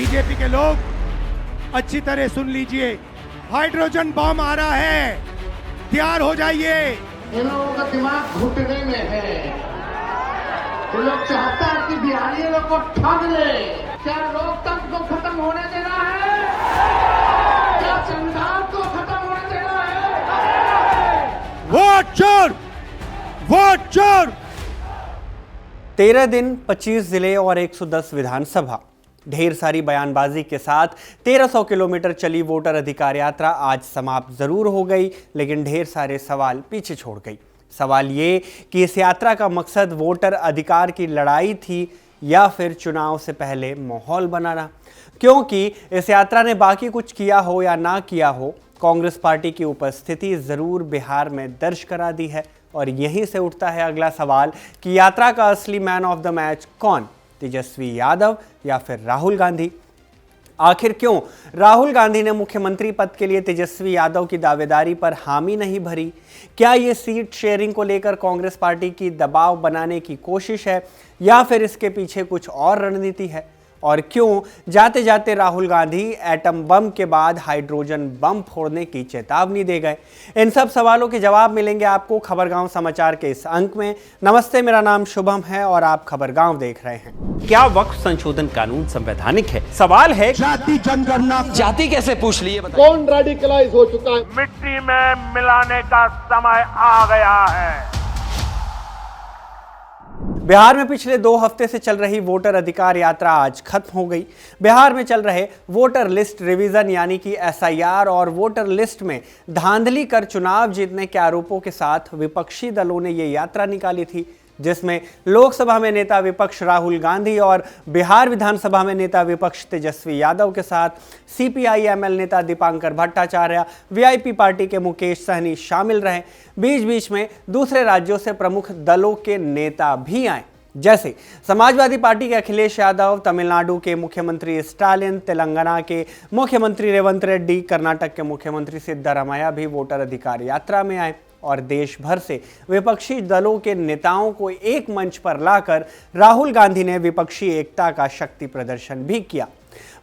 BJP के लोग अच्छी तरह सुन लीजिए, हाइड्रोजन बम आ रहा है, तैयार हो जाइए। इन लोगों का दिमाग घुटने में है। ये लोग चाहता है कि बिहारी लोग को ठग ले। क्या लोकतंत्र को खत्म होने देना है? क्या संविधान को खत्म होने देना है? वोट चोर, वोट चोर। 13 दिन, 25 जिले और 110 विधानसभा, ढेर सारी बयानबाजी के साथ 1300 किलोमीटर चली वोटर अधिकार यात्रा आज समाप्त जरूर हो गई, लेकिन ढेर सारे सवाल पीछे छोड़ गई। सवाल ये कि इस यात्रा का मकसद वोटर अधिकार की लड़ाई थी या फिर चुनाव से पहले माहौल बनाना, क्योंकि इस यात्रा ने बाकी कुछ किया हो या ना किया हो, कांग्रेस पार्टी की उपस्थिति जरूर बिहार में दर्ज करा दी है। और यहीं से उठता है अगला सवाल कि यात्रा का असली मैन ऑफ द मैच कौन, तेजस्वी यादव या फिर राहुल गांधी? आखिर क्यों राहुल गांधी ने मुख्यमंत्री पद के लिए तेजस्वी यादव की दावेदारी पर हामी नहीं भरी? क्या ये सीट शेयरिंग को लेकर कांग्रेस पार्टी की दबाव बनाने की कोशिश है या फिर इसके पीछे कुछ और रणनीति है? और क्यों जाते जाते राहुल गांधी एटम बम के बाद हाइड्रोजन बम फोड़ने की चेतावनी दे गए? इन सब सवालों के जवाब मिलेंगे आपको खबरगांव समाचार के इस अंक में। नमस्ते, मेरा नाम शुभम है और आप खबरगांव देख रहे हैं। क्या वक्फ संशोधन कानून संवैधानिक है? सवाल है जाति जनगणना, जाति कैसे पूछ लिए? कौन रेडिकलाइज हो चुका है? मिट्टी में मिलाने का समय आ गया है। बिहार में पिछले 2 हफ्ते से चल रही वोटर अधिकार यात्रा आज खत्म हो गई। बिहार में चल रहे वोटर लिस्ट रिवीजन यानी कि एसआईआर और वोटर लिस्ट में धांधली कर चुनाव जीतने के आरोपों के साथ विपक्षी दलों ने ये यात्रा निकाली थी, जिसमें लोकसभा में नेता विपक्ष राहुल गांधी और बिहार विधानसभा में नेता विपक्ष तेजस्वी यादव के साथ सीपीआई-एमएल नेता दीपांकर भट्टाचार्य, वीआईपी पार्टी के मुकेश सहनी शामिल रहे। बीच बीच में दूसरे राज्यों से प्रमुख दलों के नेता भी आए, जैसे समाजवादी पार्टी के अखिलेश यादव, तमिलनाडु के मुख्यमंत्री स्टालिन, तेलंगाना के मुख्यमंत्री रेवंत रेड्डी, कर्नाटक के मुख्यमंत्री सिद्धरामैया भी वोटर अधिकार यात्रा में आए और देश भर से विपक्षी दलों के नेताओं को एक मंच पर लाकर राहुल गांधी ने विपक्षी एकता का शक्ति प्रदर्शन भी किया।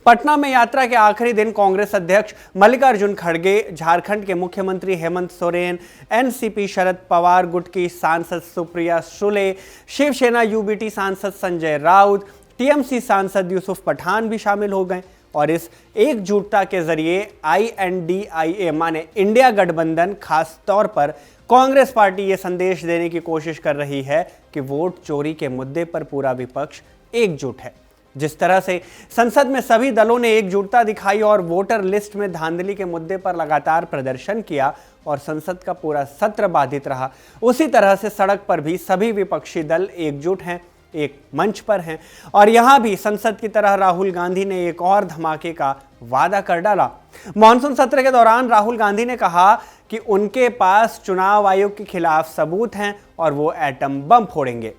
पटना में यात्रा के आखिरी दिन कांग्रेस अध्यक्ष मल्लिकार्जुन खड़गे, झारखंड के मुख्यमंत्री हेमंत सोरेन, एनसीपी शरद पवार गुट की सांसद सुप्रिया सुले, शिवसेना यूबीटी सांसद संजय राउत, टीएमसी सांसद यूसुफ पठान भी शामिल हो गए और इस एकजुटता के जरिए INDIA माने इंडिया गठबंधन खास तौर पर कांग्रेस पार्टी ये संदेश देने की कोशिश कर रही है कि वोट चोरी के मुद्दे पर पूरा विपक्ष एकजुट है। जिस तरह से संसद में सभी दलों ने एकजुटता दिखाई और वोटर लिस्ट में धांधली के मुद्दे पर लगातार प्रदर्शन किया और संसद का पूरा सत्र बाधित रहा, उसी तरह से सड़क पर भी सभी विपक्षी दल एकजुट हैं, एक मंच पर हैं। और यहां भी संसद की तरह राहुल गांधी ने एक और धमाके का वादा कर डाला। मॉनसून सत्र के दौरान राहुल गांधी ने कहा कि उनके पास चुनाव आयोग के खिलाफ सबूत हैं और वो एटम बम फोड़ेंगे।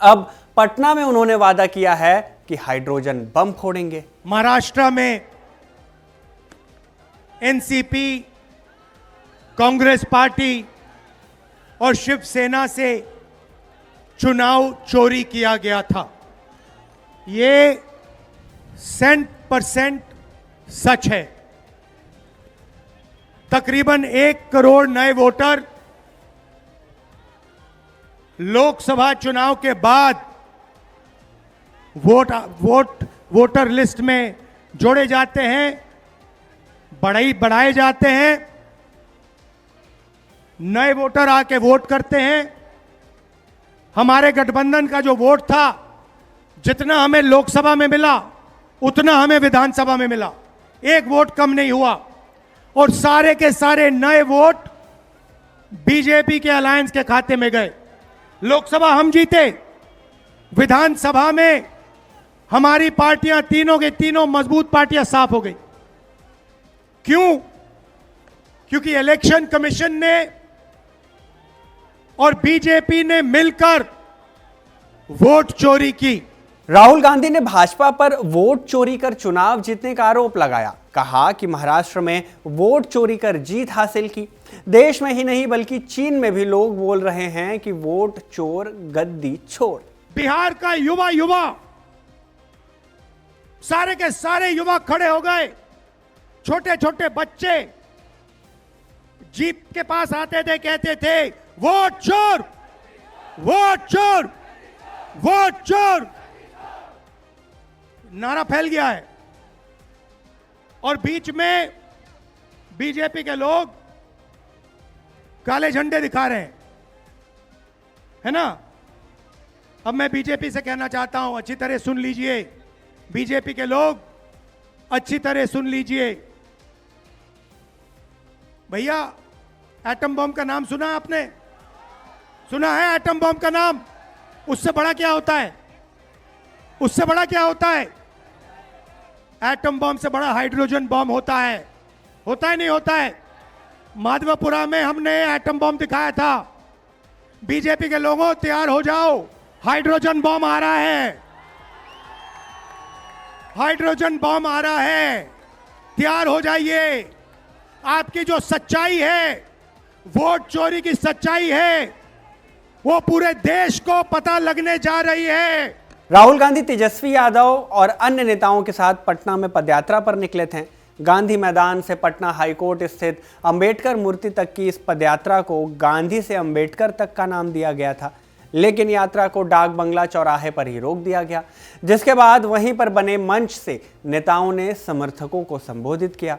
अब पटना में उन्होंने वादा किया है कि हाइड्रोजन बम फोड़ेंगे। महाराष्ट्र में एनसीपी, कांग्रेस पार्टी और शिवसेना से चुनाव चोरी किया गया था। ये 100% सच है। तकरीबन 1 करोड़ नए वोटर लोकसभा चुनाव के बाद वोटर लिस्ट में जोड़े जाते हैं, बढ़ाए जाते हैं, नए वोटर आके वोट करते हैं। हमारे गठबंधन का जो वोट था, जितना हमें लोकसभा में मिला उतना हमें विधानसभा में मिला, 1 वोट कम नहीं हुआ और सारे के सारे नए वोट बीजेपी के अलायंस के खाते में गए। लोकसभा हम जीते, विधानसभा में हमारी पार्टियां तीनों के तीनों मजबूत पार्टियां साफ हो गई। क्यों? क्योंकि इलेक्शन कमीशन ने और बीजेपी ने मिलकर वोट चोरी की। राहुल गांधी ने भाजपा पर वोट चोरी कर चुनाव जीतने का आरोप लगाया। कहा कि महाराष्ट्र में वोट चोरी कर जीत हासिल की। देश में ही नहीं बल्कि चीन में भी लोग बोल रहे हैं कि वोट चोर गद्दी छोड़। बिहार का युवा सारे के सारे युवक खड़े हो गए। छोटे छोटे बच्चे जीप के पास आते थे, कहते थे वोट चोर, वोट चोर, वोट चोर। नारा फैल गया है और बीच में बीजेपी के लोग काले झंडे दिखा रहे हैं, है ना। अब मैं बीजेपी से कहना चाहता हूं, अच्छी तरह सुन लीजिए, बीजेपी के लोग अच्छी तरह सुन लीजिए। भैया, एटम बम का नाम सुना आपने? सुना है एटम बम का नाम? उससे बड़ा क्या होता है? उससे बड़ा क्या होता है? एटम बम से बड़ा हाइड्रोजन बम होता है। होता है नहीं होता है? माधवपुरा में हमने एटम बम दिखाया था। बीजेपी के लोगों, तैयार हो जाओ, हाइड्रोजन बम आ रहा है, हाइड्रोजन बम आ रहा है, तैयार हो जाइए। आपकी जो सच्चाई है, वोट चोरी की सच्चाई है, वो पूरे देश को पता लगने जा रही है। राहुल गांधी तेजस्वी यादव और अन्य नेताओं के साथ पटना में पदयात्रा पर निकले थे। गांधी मैदान से पटना हाईकोर्ट स्थित अंबेडकर मूर्ति तक की इस पदयात्रा को गांधी से अंबेडकर तक का नाम दिया गया था, लेकिन यात्रा को डाक बंगला चौराहे पर ही रोक दिया गया, जिसके बाद वहीं पर बने मंच से नेताओं ने समर्थकों को संबोधित किया।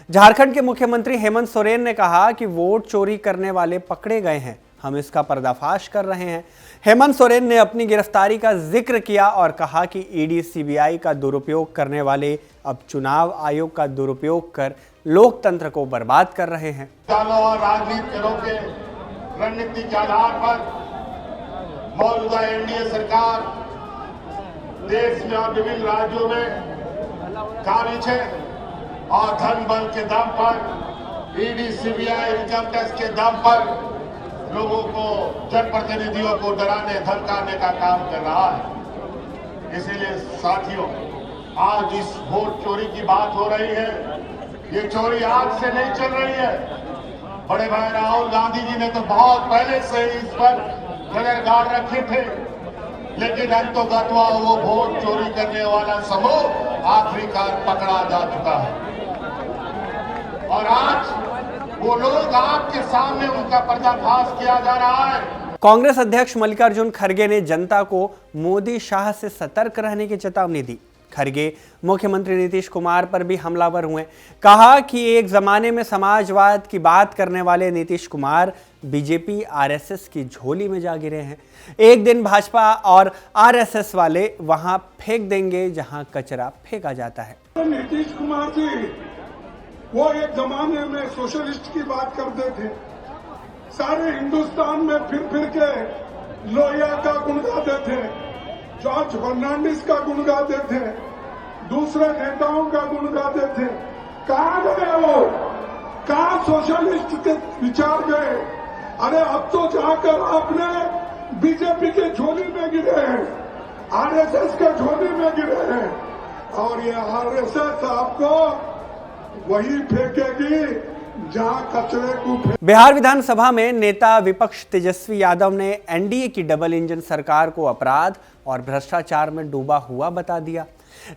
झारखंड के मुख्यमंत्री हेमंत सोरेन ने कहा कि वोट चोरी करने वाले पकड़े गए हैं, हम इसका पर्दाफाश कर रहे हैं। हेमंत सोरेन ने अपनी गिरफ्तारी का जिक्र किया और कहा कि ईडी सीबीआई का दुरुपयोग करने वाले अब चुनाव आयोग का दुरुपयोग कर लोकतंत्र को बर्बाद कर रहे हैं। और राजनीतिकरों के रणनीति के आधार पर मौजूदा एनडीए सरकार देश में और विभिन्न राज्यों में काबिज है और धन बल के दम पर, ईडी सीबीआई इनकम टैक्स के दम पर लोगों को, जनप्रतिनिधियों को डराने धमकाने का काम कर रहा है। इसीलिए साथियों, आज इस वोट चोरी की बात हो रही है, ये चोरी आज से नहीं चल रही है। बड़े भाई राहुल गांधी जी ने तो बहुत पहले से इस पर नजर गाड़ रखे थे, लेकिन अंतोगत्वा वो वोट चोरी करने वाला समूह आखिरकार पकड़ा जा चुका है और आज वो लोग आपके सामने उनका पर्दाफाश किया जा रहा है। कांग्रेस अध्यक्ष मल्लिकार्जुन खड़गे ने जनता को मोदी शाह से सतर्क रहने की चेतावनी दी। खड़गे मुख्यमंत्री नीतीश कुमार पर भी हमलावर हुए। कहा कि एक जमाने में समाजवाद की बात करने वाले नीतीश कुमार बीजेपी आरएसएस की झोली में जा गिरे हैं। एक दिन भाजपा और आरएसएस वाले वहां फेंक देंगे जहां कचरा फेंका जाता है। नीतीश कुमार जी वो एक जमाने में सोशलिस्ट की बात करते थे, सारे हिंदुस्तान में फिर के लोहिया का गुण गाते थे, जॉर्ज फर्नांडिस का गुण गाते थे, दूसरे नेताओं का गुण गाते थे। कहां गए वो? कहां सोशलिस्ट के विचार गए? अरे अब तो जाकर आपने बीजेपी के झोली में गिरे हैं, आरएसएस के झोली में गिरे हैं और ये आरएसएस आपको वही फेंकेगी जहां कचरे को। बिहार विधानसभा में नेता विपक्ष तेजस्वी यादव ने एनडीए की डबल इंजन सरकार को अपराध और भ्रष्टाचार में डूबा हुआ बता दिया।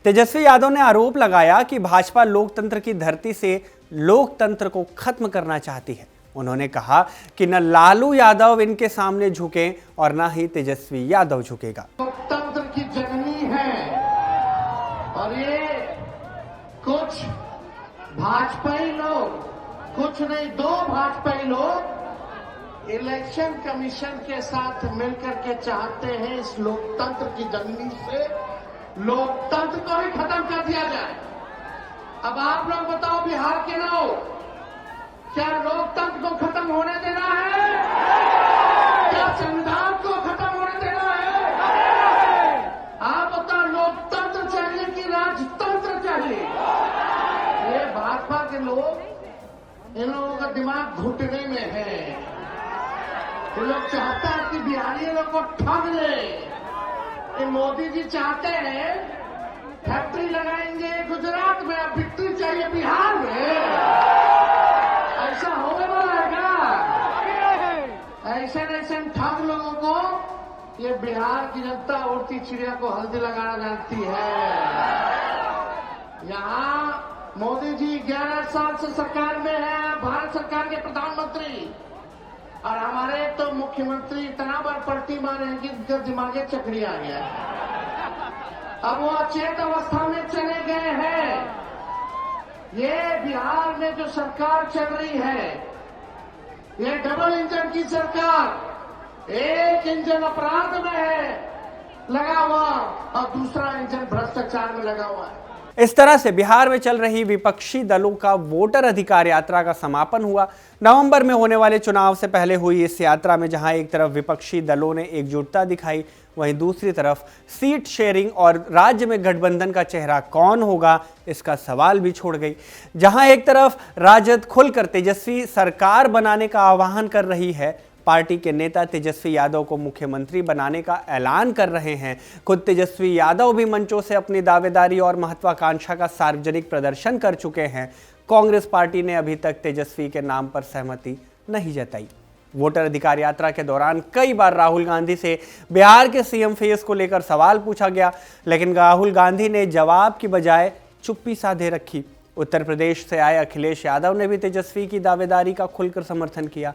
तेजस्वी यादव ने आरोप लगाया कि भाजपा लोकतंत्र की धरती से लोकतंत्र को खत्म करना चाहती है। उन्होंने कहा कि न लालू यादव इनके सामने झुके और न ही तेजस्वी यादव झुकेगा। लोकतंत्र की जननी है और ये कुछ भाजपाई लोग, कुछ नहीं, 2 भाजपाई लोग इलेक्शन कमीशन के साथ मिलकर के चाहते हैं इस लोकतंत्र की जननी से लोकतंत्र को ही खत्म कर दिया जाए। अब आप लोग बताओ, बिहार के लोग, क्या लोकतंत्र को खत्म होने देना है? क्या संविधान को खत्म होने देना है? आप बताओ, लोकतंत्र चाहिए कि राजतंत्र चाहिए? ये भाजपा के लोग, इन लोगों का दिमाग घुटने में है। ये लोग चाहता है कि बिहारी लोग को ठग ले। ये मोदी जी चाहते हैं फैक्ट्री लगाएंगे गुजरात में, अब बिक्री चाहिए बिहार में। ऐसा होने वाला है क्या? ऐसे ठग लोगों को ये बिहार की जनता उड़ती चिड़िया को हल्दी लगाना जानती है। यहाँ मोदी जी 11 साल से सरकार में है, भारत सरकार के प्रधानमंत्री, और हमारे तो मुख्यमंत्री इतना बार पलटी मारे हैं कि उनका दिमागे चक्री आ गया है। अब वो अचेत अवस्था में चले गए हैं। ये बिहार में जो सरकार चल रही है, ये डबल इंजन की सरकार, एक इंजन अपराध में है लगा हुआ और दूसरा इंजन भ्रष्टाचार में लगा हुआ है। इस तरह से बिहार में चल रही विपक्षी दलों का वोटर अधिकार यात्रा का समापन हुआ। नवंबर में होने वाले चुनाव से पहले हुई इस यात्रा में जहां एक तरफ विपक्षी दलों ने एकजुटता दिखाई, वहीं दूसरी तरफ सीट शेयरिंग और राज्य में गठबंधन का चेहरा कौन होगा इसका सवाल भी छोड़ गई। जहां एक तरफ राजद खुलकर तेजस्वी सरकार बनाने का आह्वान कर रही है, पार्टी के नेता तेजस्वी यादव को मुख्यमंत्री बनाने का ऐलान कर रहे हैं, खुद तेजस्वी यादव भी मंचों से अपनी दावेदारी और महत्वाकांक्षा का सार्वजनिक प्रदर्शन कर चुके हैं, कांग्रेस पार्टी ने अभी तक तेजस्वी के नाम पर सहमति नहीं जताई। वोटर अधिकार यात्रा के दौरान कई बार राहुल गांधी से बिहार के सीएम फेस को लेकर सवाल पूछा गया, लेकिन राहुल गांधी ने जवाब की बजाय चुप्पी साधे रखी। उत्तर प्रदेश से आए अखिलेश यादव ने भी तेजस्वी की दावेदारी का खुलकर समर्थन किया।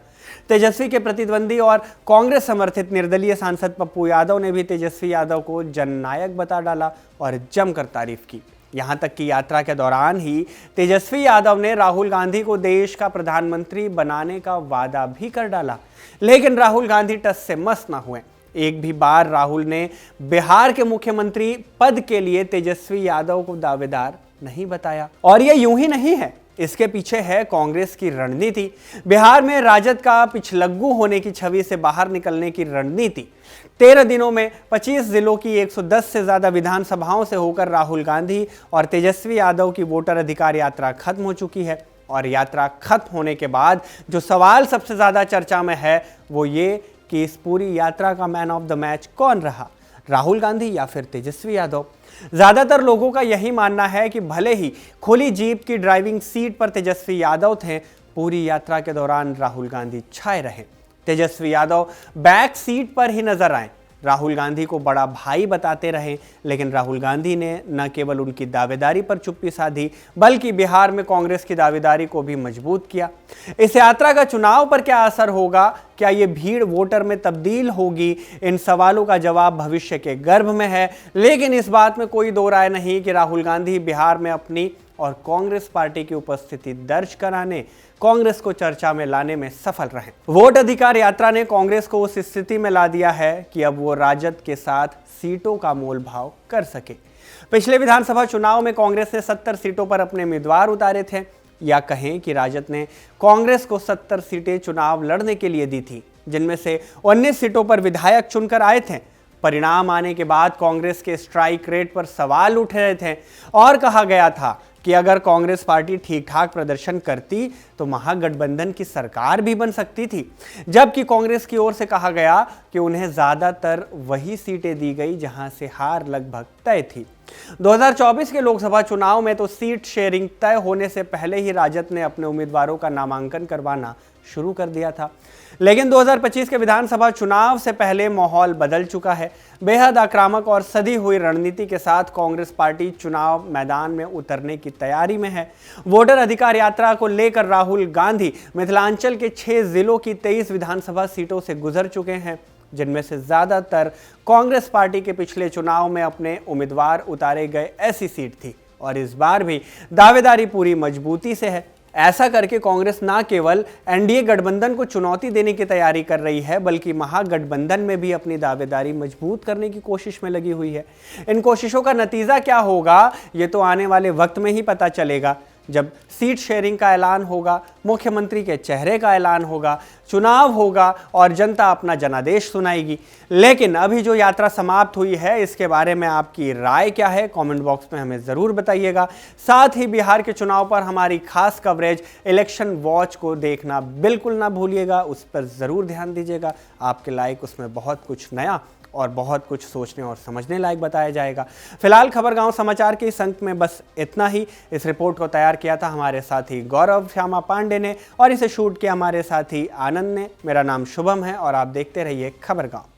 तेजस्वी के प्रतिद्वंदी और कांग्रेस समर्थित निर्दलीय सांसद पप्पू यादव ने भी तेजस्वी यादव को जननायक बता डाला और जमकर तारीफ की। यहां तक कि यात्रा के दौरान ही तेजस्वी यादव ने राहुल गांधी को देश का प्रधानमंत्री बनाने का वादा भी कर डाला, लेकिन राहुल गांधी टस से मस न हुए। एक भी बार राहुल ने बिहार के मुख्यमंत्री पद के लिए तेजस्वी यादव को दावेदार नहीं बताया। और यह यूं ही नहीं है, इसके पीछे है कांग्रेस की रणनीति। बिहार में राजद का पिछलग्गू होने की छवि से बाहर निकलने की रणनीति। 13 दिनों में 25 जिलों की 110 से ज्यादा विधानसभाओं से होकर राहुल गांधी और तेजस्वी यादव की वोटर अधिकार यात्रा खत्म हो चुकी है। और यात्रा खत्म होने के बाद जो सवाल सबसे ज्यादा चर्चा में है वो ये कि इस पूरी यात्रा का मैन ऑफ द मैच कौन रहा, राहुल गांधी या फिर तेजस्वी यादव। ज्यादातर लोगों का यही मानना है कि भले ही खुली जीप की ड्राइविंग सीट पर तेजस्वी यादव थे, पूरी यात्रा के दौरान राहुल गांधी छाए रहे। तेजस्वी यादव बैक सीट पर ही नजर आए, राहुल गांधी को बड़ा भाई बताते रहे, लेकिन राहुल गांधी ने न केवल उनकी दावेदारी पर चुप्पी साधी बल्कि बिहार में कांग्रेस की दावेदारी को भी मजबूत किया। इस यात्रा का चुनाव पर क्या असर होगा, क्या ये भीड़ वोटर में तब्दील होगी, इन सवालों का जवाब भविष्य के गर्भ में है। लेकिन इस बात में कोई दो राय नहीं कि राहुल गांधी बिहार में अपनी और कांग्रेस पार्टी की उपस्थिति दर्ज कराने, कांग्रेस को चर्चा में लाने में सफल रहे। वोट अधिकार यात्रा ने कांग्रेस को उस स्थिति में ला दिया है कि अब वो राजद के साथ सीटों का मोल भाव कर सके। पिछले विधानसभा चुनाव में कांग्रेस ने 70 सीटों पर अपने उम्मीदवार उतारे थे, या कहें कि राजद ने कांग्रेस को 70 सीटें चुनाव लड़ने के लिए दी थी, जिनमें से 19 सीटों पर विधायक चुनकर आए थे। परिणाम आने के बाद कांग्रेस के स्ट्राइक रेट पर सवाल उठ रहे थे और कहा गया था कि अगर कांग्रेस पार्टी ठीक ठाक प्रदर्शन करती तो महागठबंधन की सरकार भी बन सकती थी, जबकि कांग्रेस की ओर से कहा गया कि उन्हें ज्यादातर वही सीटें दी गई जहां से हार लगभग तय थी। 2024 के लोकसभा चुनाव में तो सीट शेयरिंग तय होने से पहले ही राजद ने अपने उम्मीदवारों का नामांकन करवाना शुरू कर दिया था, लेकिन 2025 के विधानसभा चुनाव से पहले माहौल बदल चुका है। बेहद आक्रामक और सधी हुई रणनीति के साथ कांग्रेस पार्टी चुनाव मैदान में उतरने की तैयारी में है। वोटर अधिकार यात्रा को लेकर राहुल गांधी मिथिलांचल के 6 जिलों की 23 विधानसभा सीटों से गुजर चुके हैं, जिनमें से ज्यादातर कांग्रेस पार्टी के पिछले चुनाव में अपने उम्मीदवार उतारे गए ऐसी सीट थी। और इस बार भी दावेदारी पूरी मजबूती से है। ऐसा करके कांग्रेस न केवल एनडीए गठबंधन को चुनौती देने की तैयारी कर रही है, बल्कि महागठबंधन में भी अपनी दावेदारी मजबूत करने की कोशिश में लगी हुई है। इन कोशिशों का नतीजा क्या होगा, ये तो आने वाले वक्त में ही पता चलेगा, जब सीट शेयरिंग का ऐलान होगा, मुख्यमंत्री के चेहरे का ऐलान होगा, चुनाव होगा और जनता अपना जनादेश सुनाएगी। लेकिन अभी जो यात्रा समाप्त हुई है, इसके बारे में आपकी राय क्या है, कमेंट बॉक्स में हमें ज़रूर बताइएगा। साथ ही बिहार के चुनाव पर हमारी खास कवरेज इलेक्शन वॉच को देखना बिल्कुल ना भूलिएगा, उस पर ज़रूर ध्यान दीजिएगा। आपके लाइक उसमें बहुत कुछ नया और बहुत कुछ सोचने और समझने लायक बताया जाएगा। फिलहाल खबरगांव समाचार के इस अंक में बस इतना ही। इस रिपोर्ट को तैयार किया था हमारे साथी गौरव श्यामा पांडे ने और इसे शूट किया हमारे साथी आनंद ने। मेरा नाम शुभम है और आप देखते रहिए खबरगांव।